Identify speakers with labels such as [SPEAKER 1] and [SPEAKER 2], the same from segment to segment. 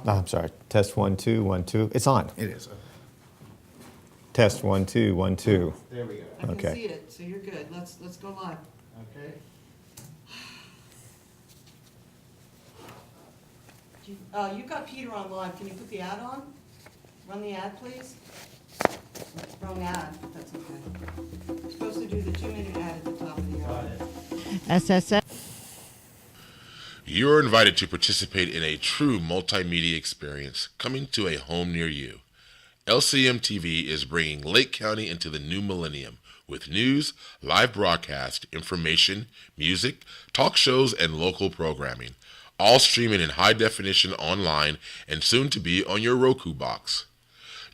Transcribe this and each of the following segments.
[SPEAKER 1] I'm sorry. Test 1 2 1 2. It's on.
[SPEAKER 2] It is.
[SPEAKER 1] Test 1 2 1 2.
[SPEAKER 2] There we go.
[SPEAKER 3] I can
[SPEAKER 1] Okay.
[SPEAKER 3] see it, so you're good. Let's go live.
[SPEAKER 2] Okay.
[SPEAKER 3] You've got Peter on live. Can you put the ad on? Run the ad, please. Wrong ad, but that's okay. You're supposed to do the 2-minute ad at the top of the hour.
[SPEAKER 4] SSS.
[SPEAKER 5] You're invited to participate in a true multimedia experience coming to a home near you. LCM TV is bringing Lake County into the new millennium with news, live broadcast, information, music, talk shows, and local programming, all streaming in high definition online and soon to be on your Roku box.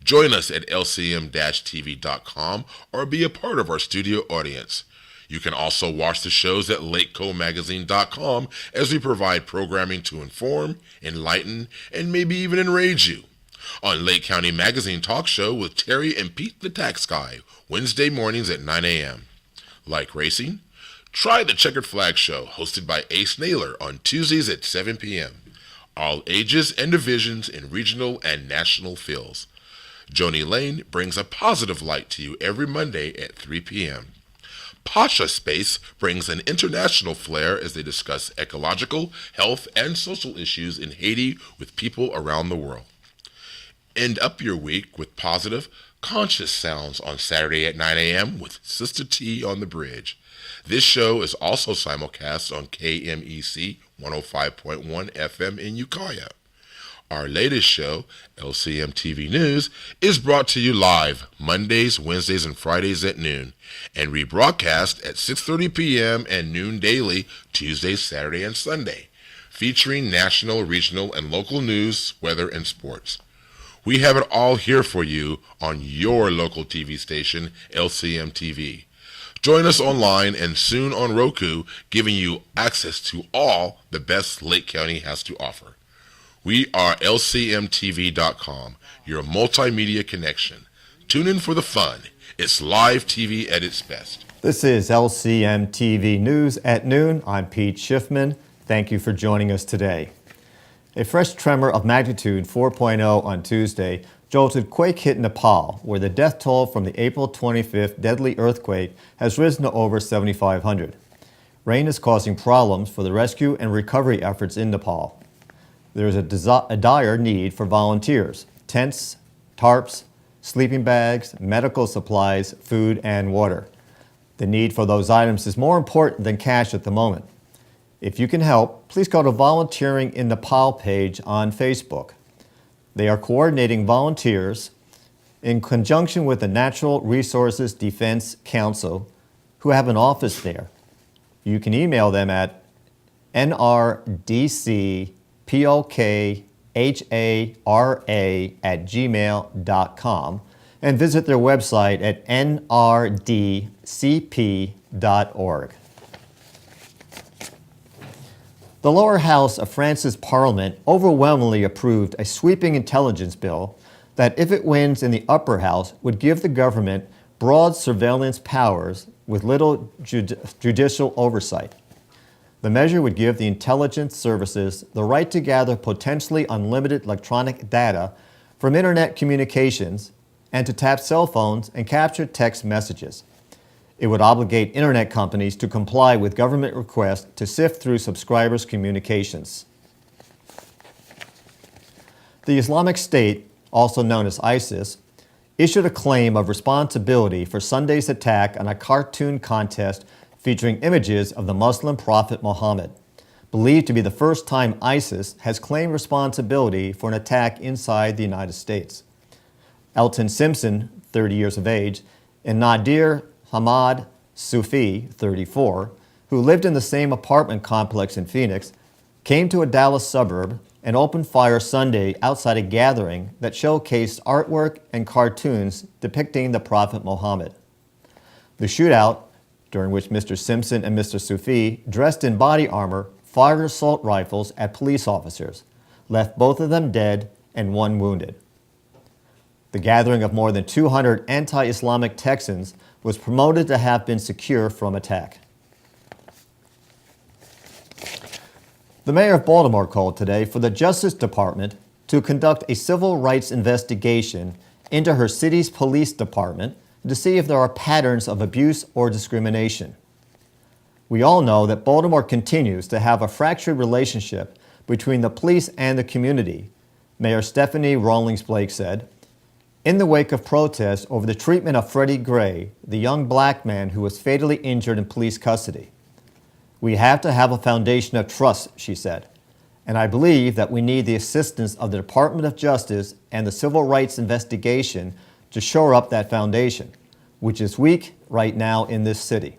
[SPEAKER 5] Join us at lcm-tv.com or be a part of our studio audience. You can also watch the shows at lakecomagazine.com as we provide programming to inform, enlighten, and maybe even enrage you. On Lake County Magazine Talk Show with Terry and Pete the Tax Guy, Wednesday mornings at 9 a.m. Like racing? Try the Checkered Flag Show, hosted by Ace Naylor on Tuesdays at 7 p.m. All ages and divisions in regional and national fields. Joni Lane brings a positive light to you every Monday at 3 p.m. Pasha Space brings an international flair as they discuss ecological, health, and social issues in Haiti with people around the world. End up your week with positive, conscious sounds on Saturday at 9 a.m. with Sister T on the Bridge. This show is also simulcast on KMEC 105.1 FM in Ukiah. Our latest show, LCM TV News, is brought to you live Mondays, Wednesdays, and Fridays at noon, and rebroadcast at 6:30 p.m. and noon daily, Tuesday, Saturday, and Sunday, featuring national, regional, and local news, weather, and sports. We have it all here for you on your local TV station, LCM TV. Join us online and soon on Roku, giving you access to all the best Lake County has to offer. We are LCMTV.com, your multimedia connection. Tune in for the fun. It's live TV at its best.
[SPEAKER 1] This is LCM TV News at noon. I'm Pete Schiffman. Thank you for joining us today. A fresh tremor of magnitude 4.0 on Tuesday jolted quake-hit Nepal, where the death toll from the April 25th deadly earthquake has risen to over 7,500. Rain is causing problems for the rescue and recovery efforts in Nepal. There is a dire need for volunteers: tents, tarps, sleeping bags, medical supplies, food, and water. The need for those items is more important than cash at the moment. If you can help, please go to Volunteering in Nepal page on Facebook. They are coordinating volunteers in conjunction with the Natural Resources Defense Council, who have an office there. You can email them at nrdcpokHARA@gmail.com and visit their website at nrdcp.org. The lower house of France's parliament overwhelmingly approved a sweeping intelligence bill that, if it wins in the upper house, would give the government broad surveillance powers with little judicial oversight. The measure would give the intelligence services the right to gather potentially unlimited electronic data from internet communications and to tap cell phones and capture text messages. It would obligate internet companies to comply with government requests to sift through subscribers' communications. The Islamic State, also known as ISIS, issued a claim of responsibility for Sunday's attack on a cartoon contest featuring images of the Muslim prophet Muhammad, believed to be the first time ISIS has claimed responsibility for an attack inside the United States. Elton Simpson, 30 years of age, and Nadir Hamad Sufi, 34, who lived in the same apartment complex in Phoenix, came to a Dallas suburb and opened fire Sunday outside a gathering that showcased artwork and cartoons depicting the Prophet Muhammad. The shootout, during which Mr. Simpson and Mr. Sufi, dressed in body armor, fired assault rifles at police officers, left both of them dead and one wounded. The gathering of more than 200 anti-Islamic Texans was promoted to have been secure from attack. The mayor of Baltimore called today for the Justice Department to conduct a civil rights investigation into her city's police department to see if there are patterns of abuse or discrimination. We all know that Baltimore continues to have a fractured relationship between the police and the community, Mayor Stephanie Rawlings Blake said, in the wake of protests over the treatment of Freddie Gray, the young black man who was fatally injured in police custody. We have to have a foundation of trust, she said, and I believe that we need the assistance of the Department of Justice and the Civil Rights Investigation to shore up that foundation, which is weak right now in this city.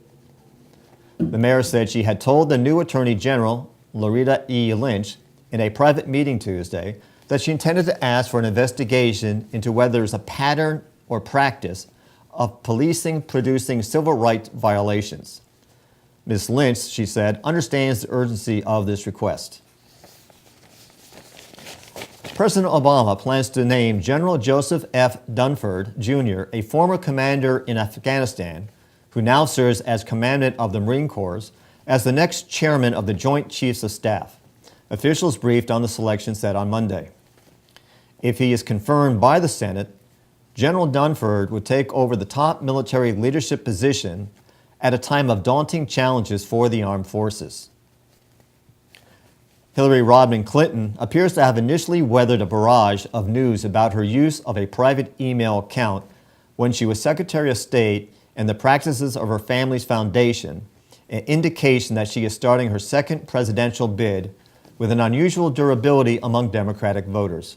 [SPEAKER 1] The mayor said she had told the new Attorney General, Loretta E. Lynch, in a private meeting Tuesday that she intended to ask for an investigation into whether there's a pattern or practice of policing producing civil rights violations. Ms. Lynch, she said, understands the urgency of this request. President Obama plans to name General Joseph F. Dunford, Jr., a former commander in Afghanistan, who now serves as Commandant of the Marine Corps, as the next chairman of the Joint Chiefs of Staff. Officials briefed on the selection said on Monday. If he is confirmed by the Senate, General Dunford would take over the top military leadership position at a time of daunting challenges for the armed forces. Hillary Rodham Clinton appears to have initially weathered a barrage of news about her use of a private email account when she was Secretary of State and the practices of her family's foundation, an indication that she is starting her second presidential bid with an unusual durability among Democratic voters.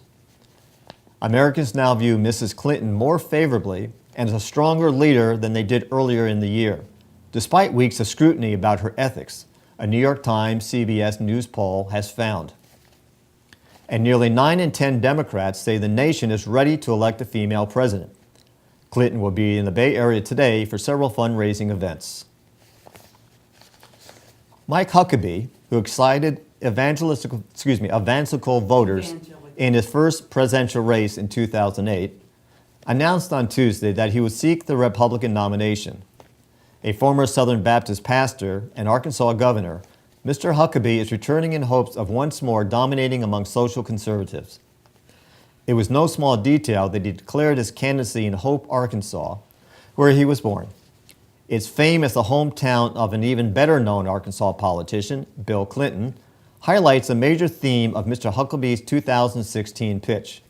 [SPEAKER 1] Americans now view Mrs. Clinton more favorably and as a stronger leader than they did earlier in the year, despite weeks of scrutiny about her ethics, a New York Times CBS News poll has found. And nearly 9 in 10 Democrats say the nation is ready to elect a female president. Clinton will be in the Bay Area today for several fundraising events. Mike Huckabee, who excited evangelical voters in his first presidential race in 2008, announced on Tuesday that he would seek the Republican nomination. A former Southern Baptist pastor and Arkansas governor, Mr. Huckabee is returning in hopes of once more dominating among social conservatives. It was no small detail that he declared his candidacy in Hope, Arkansas, where he was born. Its fame as the hometown of an even better-known Arkansas politician, Bill Clinton, highlights a major theme of Mr. Huckabee's 2016 pitch,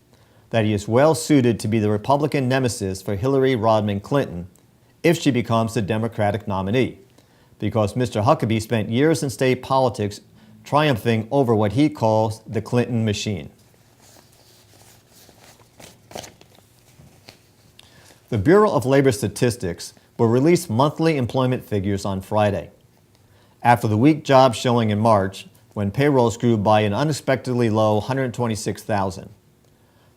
[SPEAKER 1] that he is well-suited to be the Republican nemesis for Hillary Rodham Clinton if she becomes the Democratic nominee, because Mr. Huckabee spent years in state politics triumphing over what he calls the Clinton machine. The Bureau of Labor Statistics will release monthly employment figures on Friday. After the weak job showing in March, when payrolls grew by an unexpectedly low 126,000.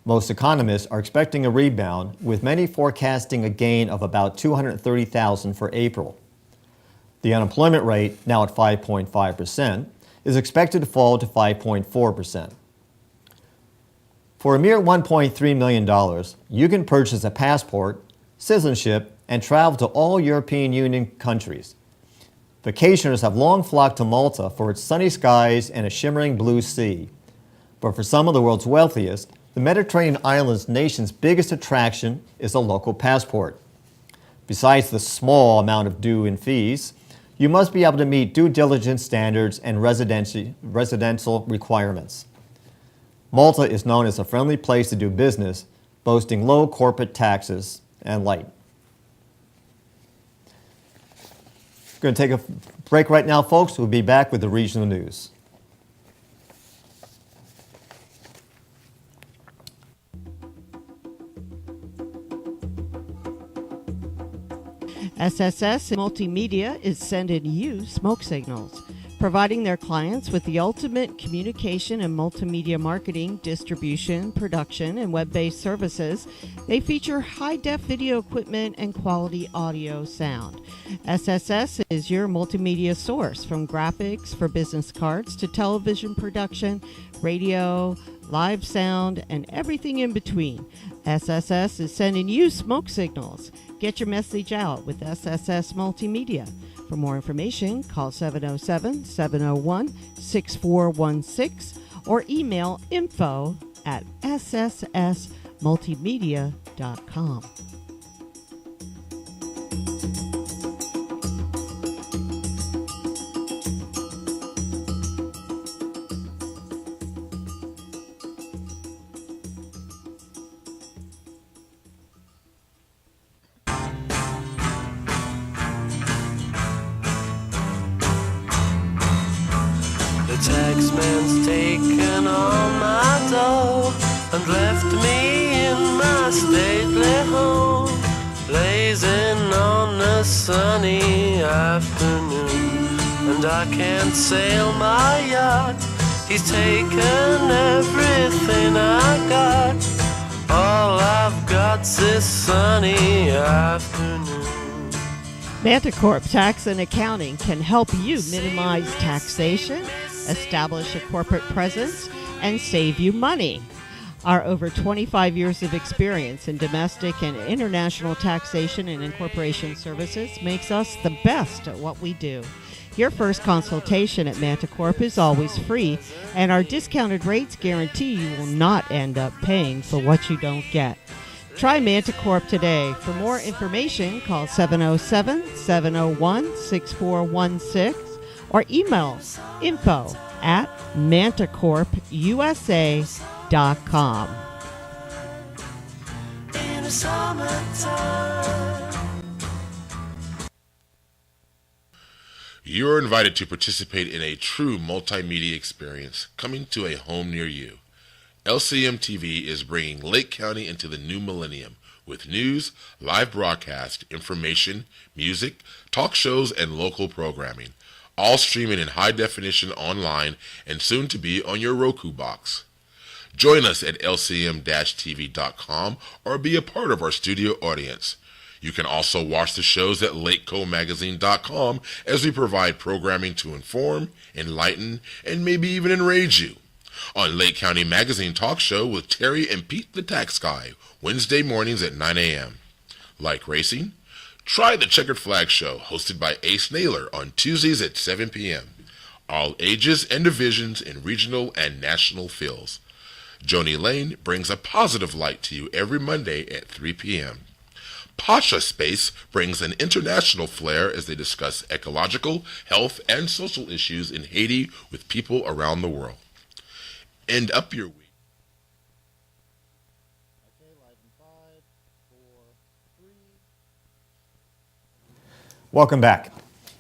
[SPEAKER 1] Most economists are expecting a rebound, with many forecasting a gain of about 230,000 for April. The unemployment rate, now at 5.5%, is expected to fall to 5.4%. For a mere $1.3 million, you can purchase a passport, citizenship, and travel to all European Union countries. Vacationers have long flocked to Malta for its sunny skies and a shimmering blue sea. But for some of the world's wealthiest, the Mediterranean island's nation's biggest attraction is a local passport. Besides the small amount of due in fees, you must be able to meet due diligence standards and residential requirements. Malta is known as a friendly place to do business, boasting low corporate taxes and light. We're going to take a break right now, folks. We'll be back with the regional news.
[SPEAKER 2] SSS Multimedia is sending you smoke signals, providing their clients with the ultimate communication and multimedia marketing, distribution, production, and web-based services. They feature high-def video equipment and quality audio sound. SSS is your multimedia source, from graphics for business cards to television production, radio, live sound, and everything in between. SSS is sending you smoke signals. Get your message out with SSS Multimedia. For more information, call 707-701-6416 or email info at sssmultimedia.com.
[SPEAKER 4] The taxman's taken all my dough and left me in my stately home, blazing on a sunny afternoon. And I can't sail my yacht, he's taken everything I got. All I've got's this sunny afternoon.
[SPEAKER 2] Manticorp Tax and Accounting can help you minimize taxation, establish a corporate presence, and save you money. Our over 25 years of experience in domestic and international taxation and incorporation services makes us the best at what we do. Your first consultation at Manticorp is always free, and our discounted rates guarantee you will not end up paying for what you don't get. Try Manticorp today. For more information, call 707-701-6416 or email info@manticorpusa.com.
[SPEAKER 4] In the summertime.
[SPEAKER 5] You're invited to participate in a true multimedia experience coming to a home near you. LCM TV is bringing Lake County into the new millennium with news, live broadcast, information, music, talk shows, and local programming, all streaming in high definition online and soon to be on your Roku box. Join us at lcm-tv.com or be a part of our studio audience. You can also watch the shows at lakecomagazine.com as we provide programming to inform, enlighten, and maybe even enrage you. On Lake County Magazine Talk Show with Terry and Pete the Tax Guy, Wednesday mornings at 9 a.m. Like racing? Try the Checkered Flag Show, hosted by Ace Naylor on Tuesdays at 7 p.m. All ages and divisions in regional and national fills. Joni Lane brings a positive light to you every Monday at 3 p.m. Pasha Space brings an international flair as they discuss ecological, health, and social issues in Haiti with people around the world. End up your week.
[SPEAKER 1] Welcome back.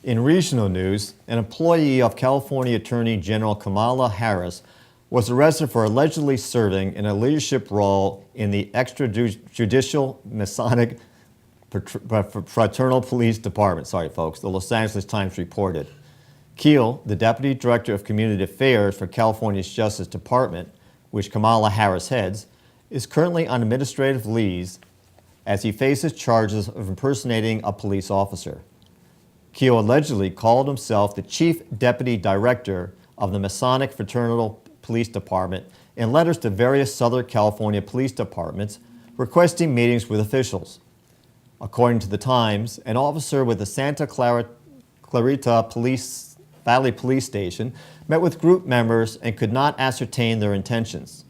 [SPEAKER 1] In regional news, an employee of California Attorney General Kamala Harris was arrested for allegedly serving in a leadership role in the extrajudicial Masonic Fraternal Police Department. Sorry, folks. The Los Angeles Times reported. Keel, the Deputy Director of Community Affairs for California's Justice Department, which Kamala Harris heads, is currently on administrative leave as he faces charges of impersonating a police officer. Keel allegedly called himself the Chief Deputy Director of the Masonic Fraternal Police Department in letters to various Southern California police departments requesting meetings with officials. According to the Times, an officer with the Santa Clarita Valley Police Station met with group members and could not ascertain their intentions.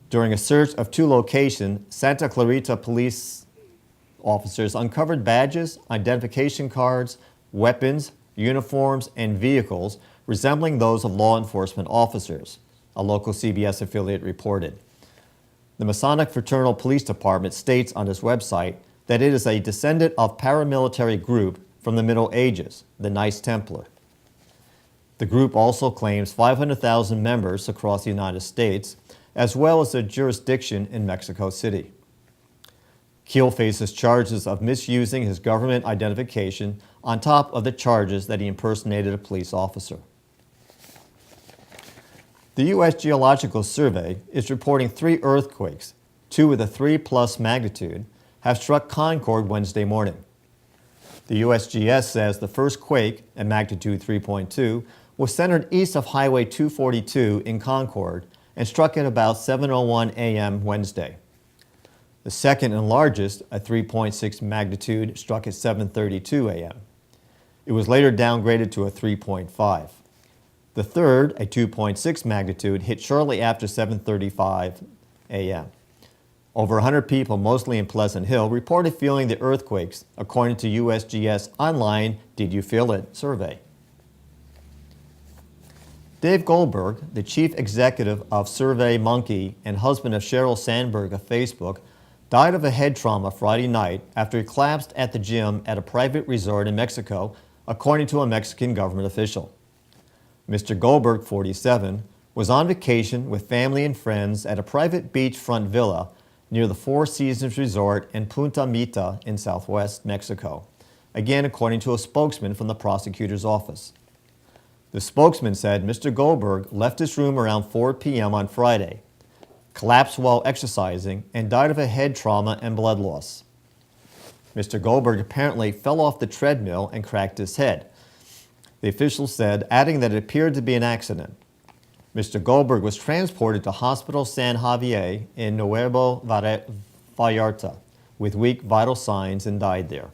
[SPEAKER 1] During a search of 2 locations, Santa Clarita police officers uncovered badges, identification cards, weapons, uniforms, and vehicles resembling those of law enforcement officers, a local CBS affiliate reported. The Masonic Fraternal Police Department states on its website that it is a descendant of paramilitary group from the Middle Ages, the Knights Templar. The group also claims 500,000 members across the United States, as well as a jurisdiction in Mexico City. Keel faces charges of misusing his government identification on top of the charges that he impersonated a police officer. The U.S. Geological Survey is reporting 3 earthquakes, 2 with a 3+ magnitude, have struck Concord Wednesday morning. The USGS says the first quake, at magnitude 3.2, was centered east of Highway 242 in Concord and struck at about 7:01 a.m. Wednesday. The second and largest, a 3.6 magnitude, struck at 7:32 a.m. It was later downgraded to a 3.5. The third, a 2.6 magnitude, hit shortly after 7:35 a.m. Over 100 people, mostly in Pleasant Hill, reported feeling the earthquakes, according to USGS online Did You Feel It survey. Dave Goldberg, the chief executive of SurveyMonkey and husband of Sheryl Sandberg of Facebook, died of a head trauma Friday night after he collapsed at the gym at a private resort in Mexico, according to a Mexican government official. Mr. Goldberg, 47, was on vacation with family and friends at a private beachfront villa near the Four Seasons Resort in Punta Mita in southwest Mexico, again according to a spokesman from the prosecutor's office. The spokesman said Mr. Goldberg left his room around 4 p.m. on Friday, collapsed while exercising, and died of a head trauma and blood loss. Mr. Goldberg apparently fell off the treadmill and cracked his head, the official said, adding that it appeared to be an accident. Mr. Goldberg was transported to Hospital San Javier in Nuevo Vallarta with weak vital signs and died there.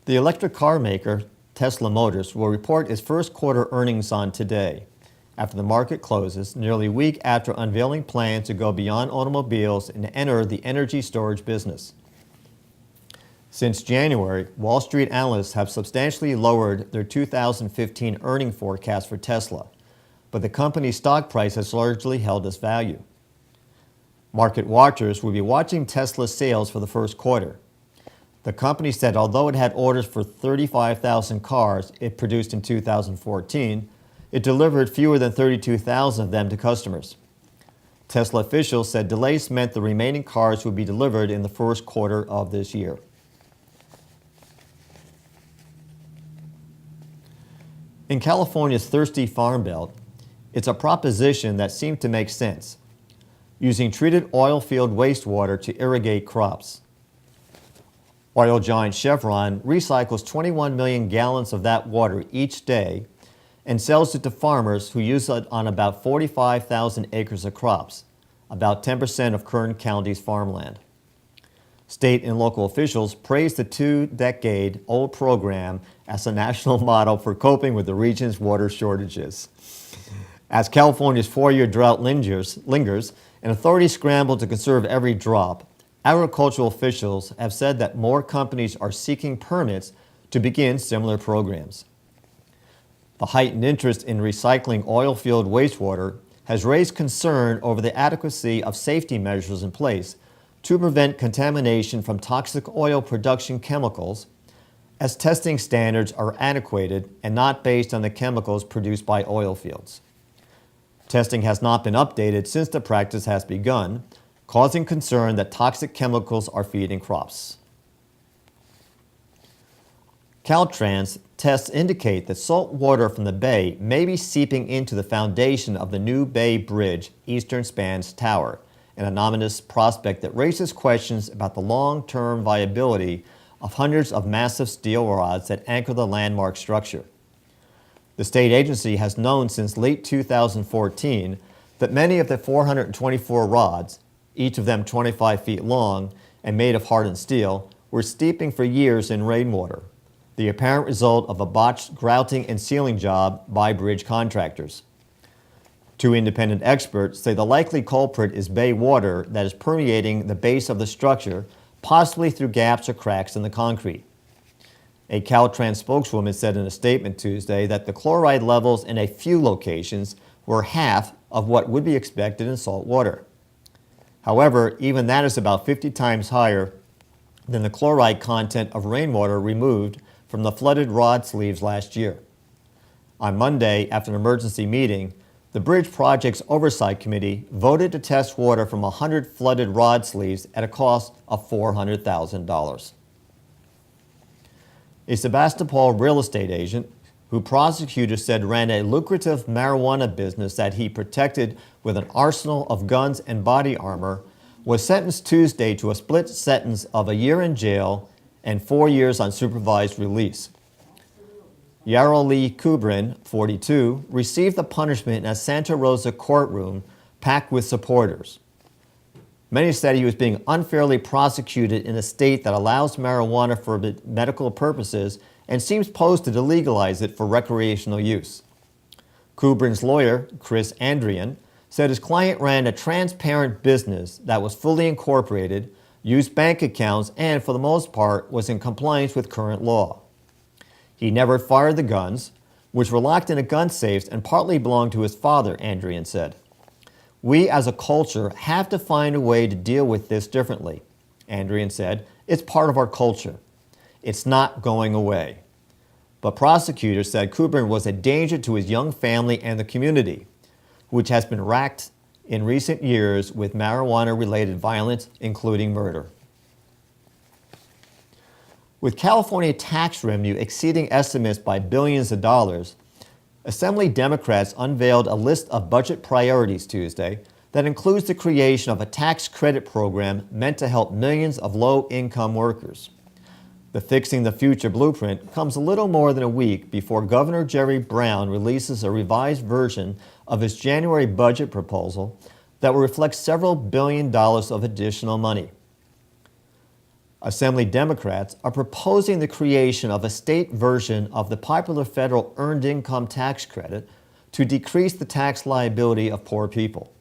[SPEAKER 1] The electric car maker, Tesla Motors, will report its first quarter earnings on today, after the market closes, nearly a week after unveiling plans to go beyond automobiles and enter the energy storage business. Since January, Wall Street analysts have substantially lowered their 2015 earning forecast for Tesla, but the company's stock price has largely held its value. Market watchers will be watching Tesla's sales for the first quarter. The company said although it had orders for 35,000 cars it produced in 2014, it delivered fewer than 32,000 of them to customers. Tesla officials said delays meant the remaining cars would be delivered in the first quarter of this year. In California's thirsty farm belt, it's a proposition that seemed to make sense, using treated oil field wastewater to irrigate crops. Oil giant Chevron recycles 21 million gallons of that water each day and sells it to farmers who use it on about 45,000 acres of crops, about 10% of Kern County's farmland. State and local officials praised the 2-decade-old program as a national model for coping with the region's water shortages. As California's 4-year drought lingers and authorities scramble to conserve every drop, agricultural officials have said that more companies are seeking permits to begin similar programs. The heightened interest in recycling oil field wastewater has raised concern over the adequacy of safety measures in place to prevent contamination from toxic oil production chemicals, as testing standards are antiquated and not based on the chemicals produced by oil fields. Testing has not been updated since the practice has begun, causing concern that toxic chemicals are feeding crops. Caltrans tests indicate that salt water from the bay may be seeping into the foundation of the new Bay Bridge Eastern Spans Tower, an anonymous prospect that raises questions about the long-term viability of hundreds of massive steel rods that anchor the landmark structure. The state agency has known since late 2014 that many of the 424 rods, each of them 25 feet long and made of hardened steel, were steeping for years in rainwater, the apparent result of a botched grouting and sealing job by bridge contractors. Two independent experts say the likely culprit is bay water that is permeating the base of the structure, possibly through gaps or cracks in the concrete. A Caltrans spokeswoman said in a statement Tuesday that the chloride levels in a few locations were half of what would be expected in salt water. However, even that is about 50 times higher than the chloride content of rainwater removed from the flooded rod sleeves last year. On Monday, after an emergency meeting, the Bridge Project's Oversight Committee voted to test water from 100 flooded rod sleeves at a cost of $400,000. A Sebastopol real estate agent, who prosecutors said ran a lucrative marijuana business that he protected with an arsenal of guns and body armor, was sentenced Tuesday to a split sentence of a year in jail and 4 years on supervised release. Yaroli Kubrin, 42, received the punishment in a Santa Rosa courtroom packed with supporters. Many said he was being unfairly prosecuted in a state that allows marijuana for medical purposes and seems posted to legalize it for recreational use. Kubrin's lawyer, Chris Andrian, said his client ran a transparent business that was fully incorporated, used bank accounts, and for the most part was in compliance with current law. He never fired the guns, which were locked in a gun safe and partly belonged to his father, Andrian said. We as a culture have to find a way to deal with this differently, Andrian said. It's part of our culture. It's not going away. But prosecutors said Kubrin was a danger to his young family and the community, which has been racked in recent years with marijuana-related violence, including murder. With California tax revenue exceeding estimates by billions of dollars, Assembly Democrats unveiled a list of budget priorities Tuesday that includes the creation of a tax credit program meant to help millions of low-income workers. The Fixing the Future blueprint comes a little more than a week before Governor Jerry Brown releases a revised version of his January budget proposal that will reflect several $1 billion of additional money. Assembly Democrats are proposing the creation of a state version of the popular federal Earned Income Tax Credit to decrease the tax liability of poor people.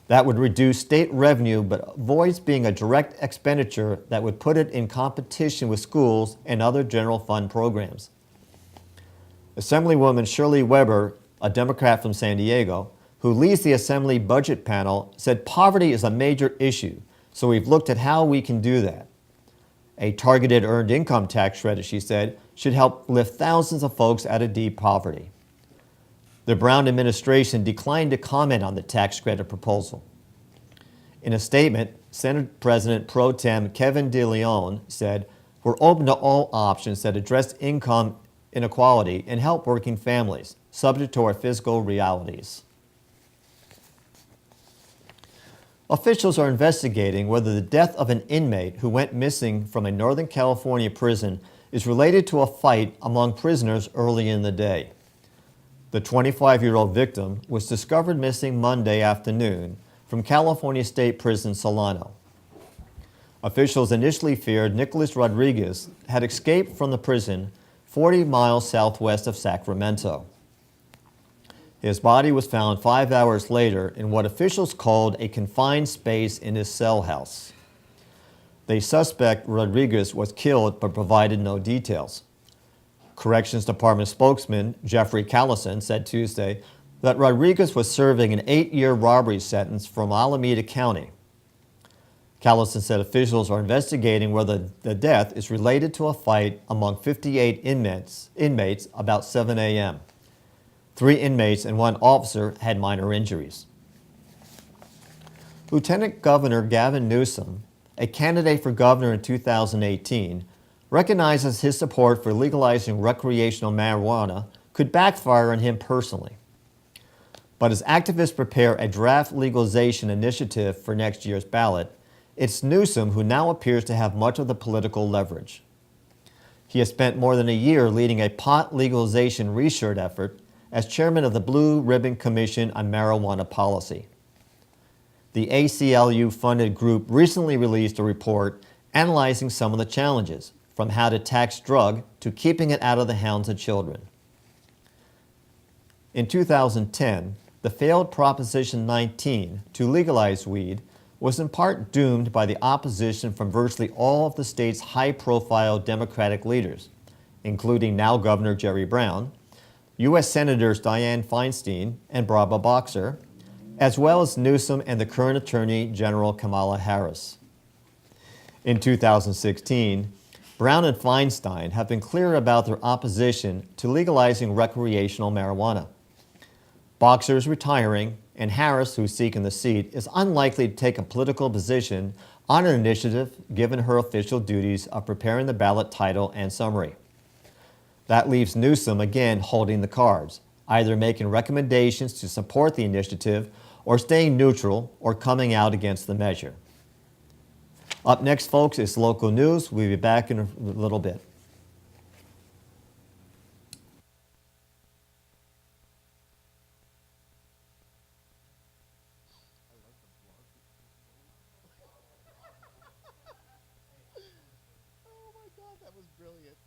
[SPEAKER 1] That would reduce state revenue but avoids being a direct expenditure that would put it in competition with schools and other general fund programs. Assemblywoman Shirley Weber, a Democrat from San Diego, who leads the Assembly Budget Panel, said poverty is a major issue, so we've looked at how we can do that. A targeted earned income tax credit, she said, should help lift thousands of folks out of deep poverty. The Brown administration declined to comment on the tax credit proposal. In a statement, Senate President Pro Tem Kevin DeLeon said, "We're open to all options that address income inequality and help working families, subject to our fiscal realities." Officials are investigating whether the death of an inmate who went missing from a Northern California prison is related to a fight among prisoners early in the day. The 25-year-old victim was discovered missing Monday afternoon from California State Prison Solano. Officials initially feared Nicholas Rodriguez had escaped from the prison 40 miles southwest of Sacramento. His body was found 5 hours later in what officials called a confined space in his cell house. They suspect Rodriguez was killed but provided no details. Corrections Department spokesman Jeffrey Callison said Tuesday that Rodriguez was serving an 8-year robbery sentence from Alameda County. Callison said officials are investigating whether the death is related to a fight among 58 inmates about 7 a.m. 3 inmates and 1 officer had minor injuries. Lieutenant Governor Gavin Newsom, a candidate for governor in 2018, recognizes his support for legalizing recreational marijuana could backfire on him personally. But as activists prepare a draft legalization initiative for next year's ballot, it's Newsom who now appears to have much of the political leverage. He has spent more than a year leading a pot legalization research effort as chairman of the Blue Ribbon Commission on Marijuana Policy. The ACLU-funded group recently released a report analyzing some of the challenges, from how to tax drug to keeping it out of the hands of children. In 2010, the failed Proposition 19 to legalize weed was in part doomed by the opposition from virtually all of the state's high-profile Democratic leaders, including now Governor Jerry Brown, U.S. Senators Dianne Feinstein and Barbara Boxer, as well as Newsom and the current Attorney General Kamala Harris. In 2016, Brown and Feinstein have been clear about their opposition to legalizing recreational marijuana. Boxer is retiring, and Harris, who's seeking the seat, is unlikely to take a political position on an initiative given her official duties of preparing the ballot title and summary. That leaves Newsom again holding the cards, either making recommendations to support the initiative or staying neutral or coming out against the measure. Up next, folks, is local news. We'll be back in a little bit.
[SPEAKER 6] Oh my God, that was brilliant.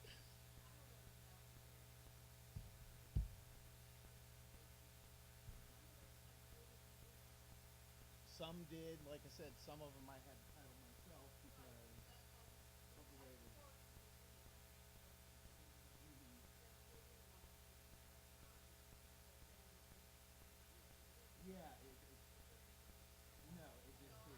[SPEAKER 6] some did, like I said, some of them I had to title myself because of the way the yeah, no, it just is.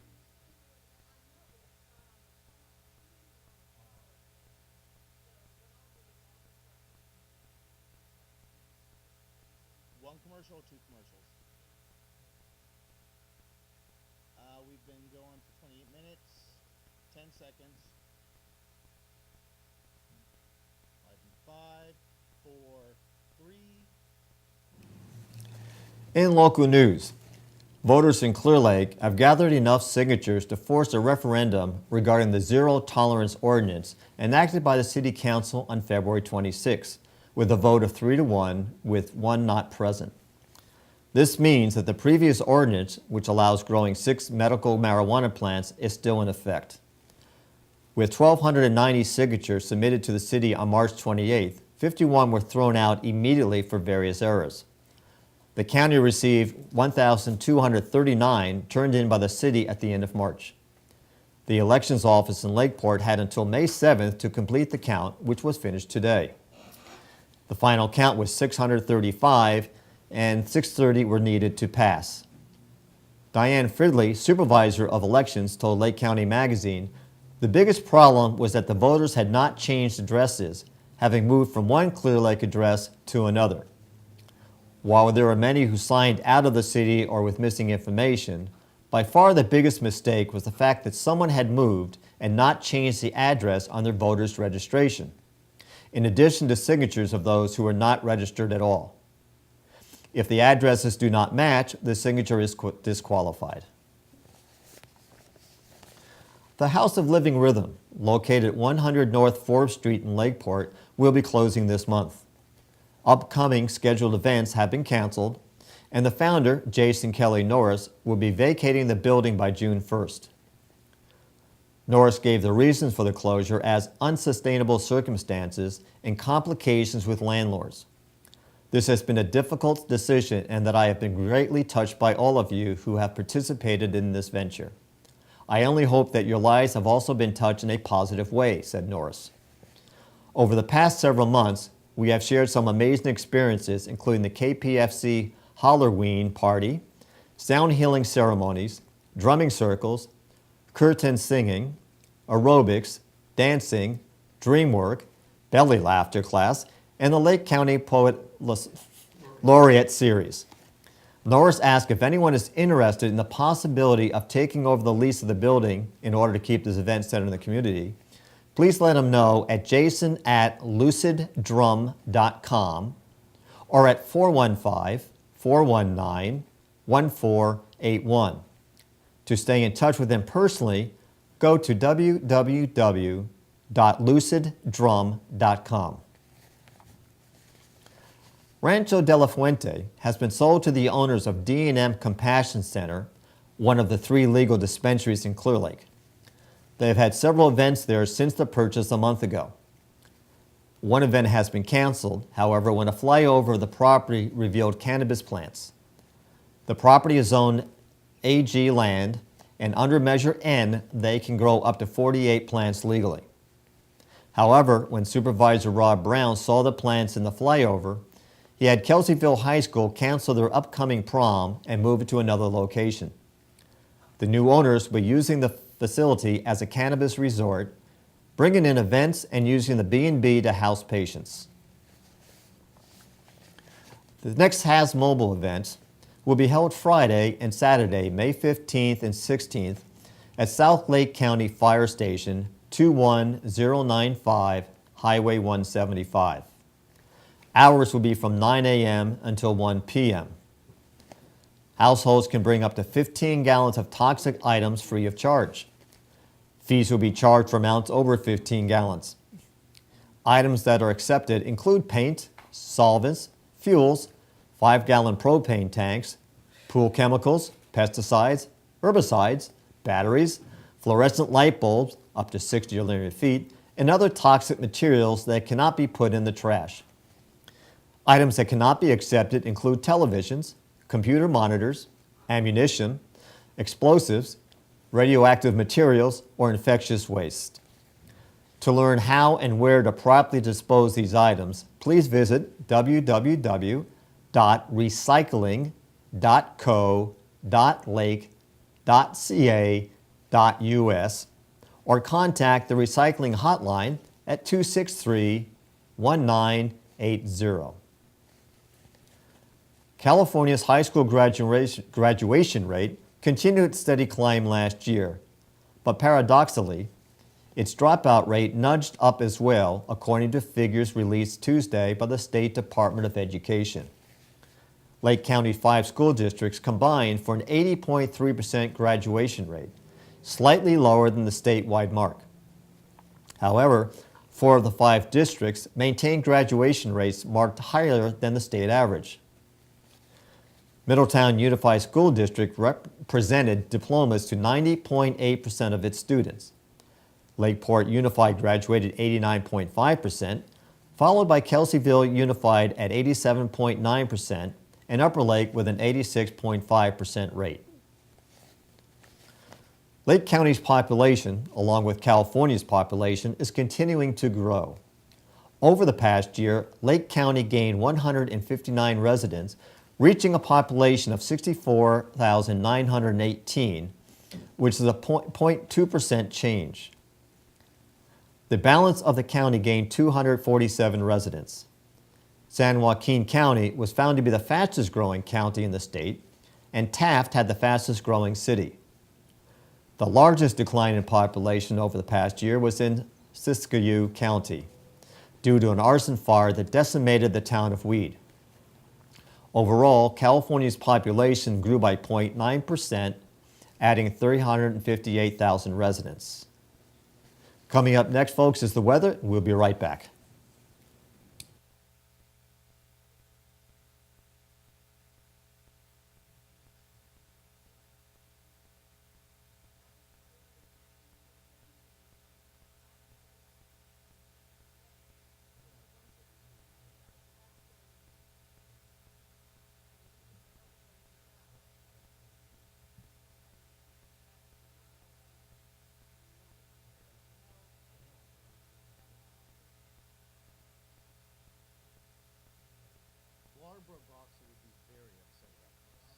[SPEAKER 6] One commercial or two commercials? We've been going for 28 minutes, 10 seconds. 5, 4, 3.
[SPEAKER 1] In local news, voters in Clear Lake have gathered enough signatures to force a referendum regarding the zero tolerance ordinance enacted by the City Council on February 26, with a vote of 3-1 with one not present. This means that the previous ordinance, which allows growing 6 medical marijuana plants, is still in effect. With 1,290 signatures submitted to the city on March 28th, 51 were thrown out immediately for various errors. The county received 1,239 turned in by the city at the end of March. The elections office in Lakeport had until May 7th to complete the count, which was finished today. The final count was 635, and 630 were needed to pass. Diane Fridley, supervisor of elections, told Lake County Magazine, the biggest problem was that the voters had not changed addresses, having moved from one Clear Lake address to another. While there were many who signed out of the city or with missing information, by far the biggest mistake was the fact that someone had moved and not changed the address on their voter's registration, in addition to signatures of those who were not registered at all. If the addresses do not match, the signature is disqualified. The House of Living Rhythm, located at 100 North Forbes Street in Lakeport, will be closing this month. Upcoming scheduled events have been canceled, and the founder, Jason Kelly Norris, will be vacating the building by June 1st. Norris gave the reasons for the closure as unsustainable circumstances and complications with landlords. This has been a difficult decision and that I have been greatly touched by all of you who have participated in this venture. I only hope that your lives have also been touched in a positive way, said Norris. Over the past several months, we have shared some amazing experiences, including the KPFC Halloween party, sound healing ceremonies, drumming circles, curtain singing, aerobics, dancing, dream work, belly laughter class, and the Lake County Poet Laureate Series. Norris asked if anyone is interested in the possibility of taking over the lease of the building in order to keep this event center in the community. Please let him know at jason@luciddrum.com or at 415-419-1481. To stay in touch with him personally, go to www.luciddrum.com. Rancho de la Fuente has been sold to the owners of D&M Compassion Center, one of the 3 legal dispensaries in Clear Lake. They have had several events there since the purchase a month ago. One event has been canceled, however, when a flyover of the property revealed cannabis plants. The property is zoned AG land, and under Measure N, they can grow up to 48 plants legally. However, when Supervisor Rob Brown saw the plants in the flyover, he had Kelseyville High School cancel their upcoming prom and move it to another location. The new owners will be using the facility as a cannabis resort, bringing in events and using the B&B to house patients. The next Has Mobile event will be held Friday and Saturday, May 15th and 16th at South Lake County Fire Station, 21095 Highway 175. Hours will be from 9 a.m. until 1 p.m. Households can bring up to 15 gallons of toxic items free of charge. Fees will be charged for amounts over 15 gallons. Items that are accepted include paint, solvents, fuels, 5-gallon propane tanks, pool chemicals, pesticides, herbicides, batteries, fluorescent light bulbs up to 60 linear feet, and other toxic materials that cannot be put in the trash. Items that cannot be accepted include televisions, computer monitors, ammunition, explosives, radioactive materials, or infectious waste. To learn how and where to properly dispose these items, please visit www.recycling.co.lake.ca.us or contact the recycling hotline at 263-1980. California's high school graduation rate continued its steady climb last year, but paradoxically, its dropout rate nudged up as well, according to figures released Tuesday by the State Department of Education. Lake County's 5 school districts combined for an 80.3% graduation rate, slightly lower than the statewide mark. However, 4 of the 5 districts maintained graduation rates marked higher than the state average. Middletown Unified School District presented diplomas to 90.8% of its students. Lakeport Unified graduated 89.5%, followed by Kelseyville Unified at 87.9%, and Upper Lake with an 86.5% rate. Lake County's population, along with California's population, is continuing to grow. Over the past year, Lake County gained 159 residents, reaching a population of 64,918, which is a 0.2% change. The balance of the county gained 247 residents. San Joaquin County was found to be the fastest growing county in the state, and Taft had the fastest growing city. The largest decline in population over the past year was in Siskiyou County, due to an arson fire that decimated the town of Weed. Overall, California's population grew by 0.9%, adding 358,000 residents. Coming up next, folks, is the weather. We'll be right back.
[SPEAKER 6] Barbara Boxer would be very upset about this.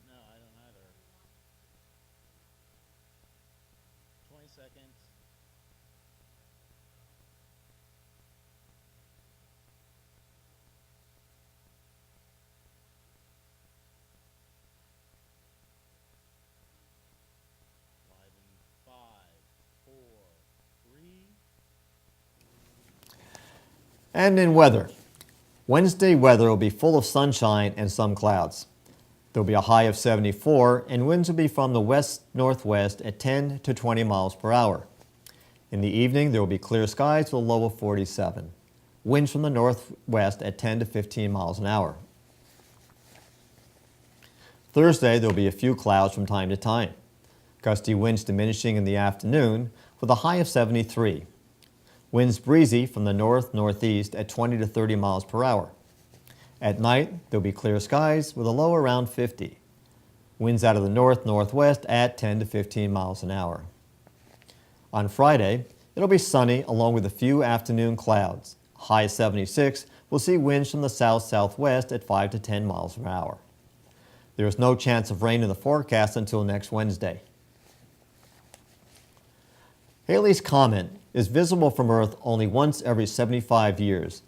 [SPEAKER 6] No, I don't either. 20 seconds. Live in 5, 4, 3.
[SPEAKER 1] And in weather. Wednesday weather will be full of sunshine and some clouds. There will be a high of 74, and winds will be from the west-northwest at 10 to 20 miles per hour. In the evening, there will be clear skies with a low of 47. Winds from the northwest at 10 to 15 miles an hour. Thursday, there will be a few clouds from time to time. Gusty winds diminishing in the afternoon with a high of 73. Winds breezy from the north-northeast at 20 to 30 miles per hour. At night, there will be clear skies with a low around 50. Winds out of the north-northwest at 10 to 15 miles an hour. On Friday, it'll be sunny along with a few afternoon clouds. High 76, we'll see winds from the south-southwest at 5 to 10 miles per hour. There is no chance of rain in the forecast until next Wednesday. Halley's Comet is visible from Earth only once every 75 years,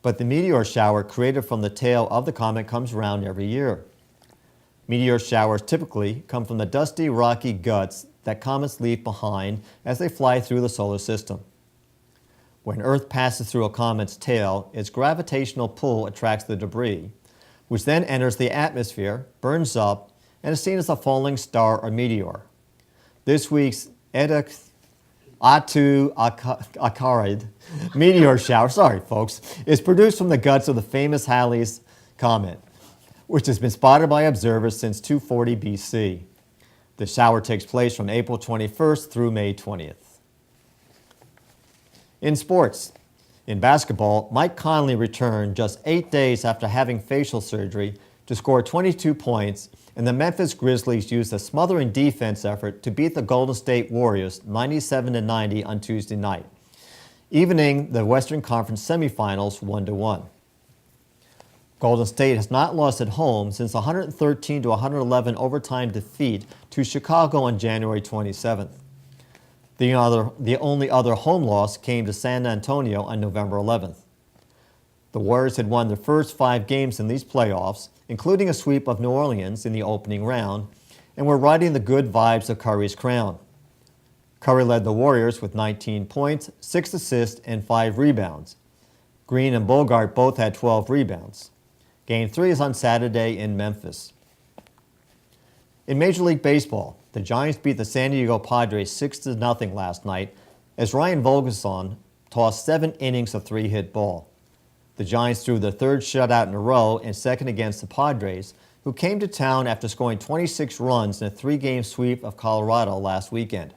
[SPEAKER 1] but the meteor shower created from the tail of the comet comes around every year. Meteor showers typically come from the dusty, rocky guts that comets leave behind as they fly through the solar system. When Earth passes through a comet's tail, its gravitational pull attracts the debris, which then enters the atmosphere, burns up, and is seen as a falling star or meteor. This week's Eta Acaride meteor shower, sorry folks, is produced from the guts of the famous Halley's Comet. which has been spotted by observers since 240 BC. The shower takes place from April 21st through May 20th. In sports, in basketball, Mike Conley returned just 8 days after having facial surgery to score 22 points, and the Memphis Grizzlies used a smothering defense effort to beat the Golden State Warriors 97-90 on Tuesday night, evening the Western Conference semifinals 1-1. Golden State has not lost at home since a 113-111 overtime defeat to Chicago on January 27th. The only other home loss came to San Antonio on November 11th. The Warriors had won their first 5 games in these playoffs, including a sweep of New Orleans in the opening round, and were riding the good vibes of Curry's crown. Curry led the Warriors with 19 points, 6 assists, and 5 rebounds. Green and Bogart both had 12 rebounds. Game 3 is on Saturday in Memphis. In Major League Baseball, the Giants beat the San Diego Padres 6-0 last night as Ryan Vogelsong tossed 7 innings of 3-hit ball. The Giants threw their 3rd shutout in a row and second against the Padres, who came to town after scoring 26 runs in a 3-game sweep of Colorado last weekend.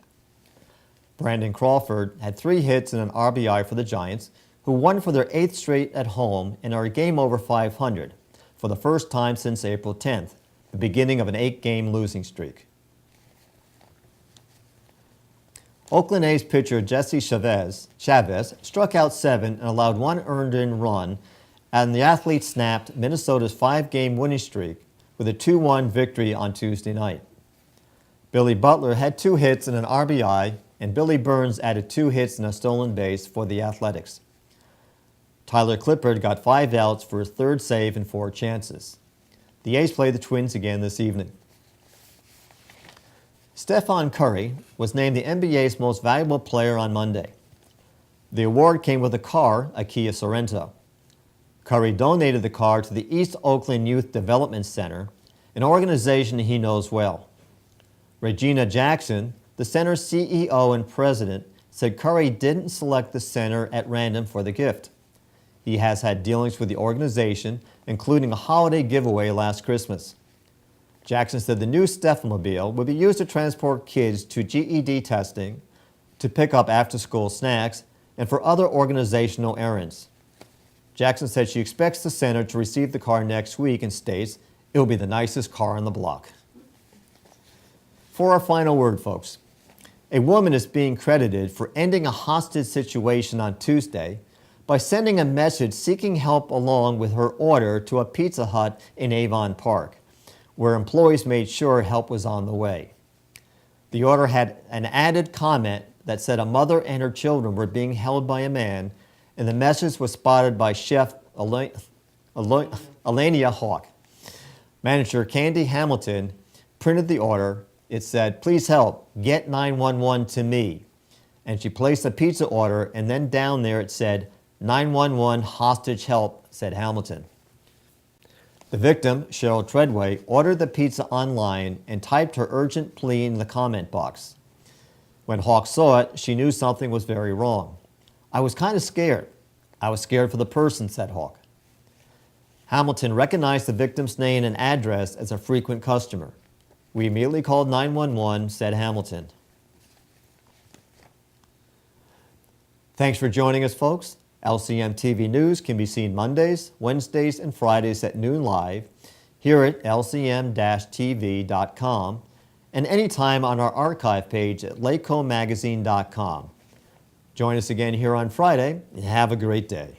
[SPEAKER 1] Brandon Crawford had 3 hits and an RBI for the Giants, who won for their 8th straight at home and are a game over 500 for the first time since April 10th, the beginning of an 8-game losing streak. Oakland A's pitcher Jesse Chavez struck out 7 and allowed 1 earned-in run, and the athlete snapped Minnesota's 5-game winning streak with a 2-1 victory on Tuesday night. Billy Butler had 2 hits and an RBI, and Billy Burns added 2 hits and a stolen base for the Athletics. Tyler Clippard got 5 outs for his 3rd save and 4 chances. The A's play the Twins again this evening. Stephen Curry was named the NBA's most valuable player on Monday. The award came with a car, a Kia Sorento. Curry donated the car to the East Oakland Youth Development Center, an organization he knows well. Regina Jackson, the center's CEO and president, said Curry didn't select the center at random for the gift. He has had dealings with the organization, including a holiday giveaway last Christmas. Jackson said the new Stephamobile would be used to transport kids to GED testing, to pick up after-school snacks, and for other organizational errands. Jackson said she expects the center to receive the car next week and states it will be the nicest car on the block. For our final word, folks, a woman is being credited for ending a hostage situation on Tuesday by sending a message seeking help along with her order to a Pizza Hut in Avon Park, where employees made sure help was on the way. The order had an added comment that said a mother and her children were being held by a man, and the message was spotted by Chef Elenia Hawk. Manager Candy Hamilton printed the order. It said, "Please help, get 911 to me." And she placed a pizza order, and then down there it said, "911 hostage help," said Hamilton. The victim, Cheryl Treadway, ordered the pizza online and typed her urgent plea in the comment box. When Hawk saw it, she knew something was very wrong. "I was kind of scared. I was scared for the person," said Hawk. Hamilton recognized the victim's name and address as a frequent customer. "We immediately called 911, said Hamilton. Thanks for joining us, folks. LCM TV News can be seen Mondays, Wednesdays, and Fridays at noon live here at lcm-tv.com and anytime on our archive page at lakecomagazine.com. Join us again here on Friday and have a great day.